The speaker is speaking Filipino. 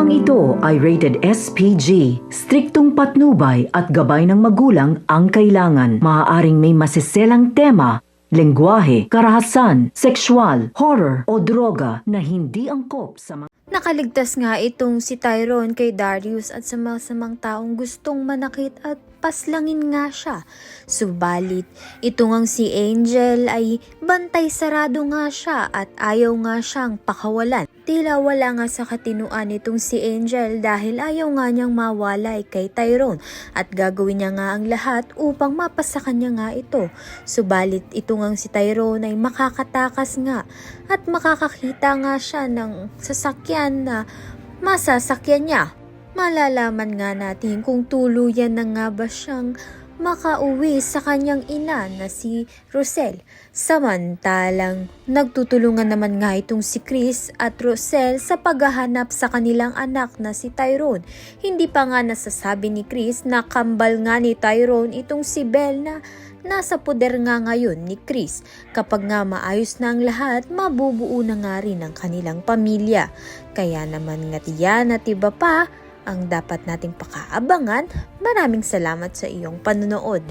Programang ito ay rated SPG. Striktong patnubay at gabay ng magulang ang kailangan. Maaaring may masiselang tema, lengguwahe, karahasan, sexual, horror o droga na hindi angkop sa mga... Nakaligtas nga itong si Tyrone kay Darius at sa masamang taong gustong manakit at paslangin nga siya. Subalit, ito ngang si Angel ay bantay sarado nga siya at ayaw nga siyang pakawalan. Tila wala nga sa katinuan itong si Angel dahil ayaw nga niyang mawalay kay Tyrone at gagawin niya nga ang lahat upang mapasa kanya nga ito. Subalit, ito ngang si Tyrone ay makakatakas nga at makakakita nga siya ng sasakyan na masasakyan niya. Malalaman nga natin kung tuluyan na nga ba siyang makauwi sa kanyang ina na si Rosel. Samantalang nagtutulungan naman nga itong si Chris at Rosel sa paghahanap sa kanilang anak na si Tyrone. Hindi pa nga nasasabi ni Chris na kambal nga ni Tyrone itong si Belle na nasa poder nga ngayon ni Chris. Kapag nga maayos na ang lahat, mabubuo na nga rin ang kanilang pamilya. Kaya naman nga tiyan at iba pa ang dapat nating pakaabangan. Maraming salamat sa iyong panonood.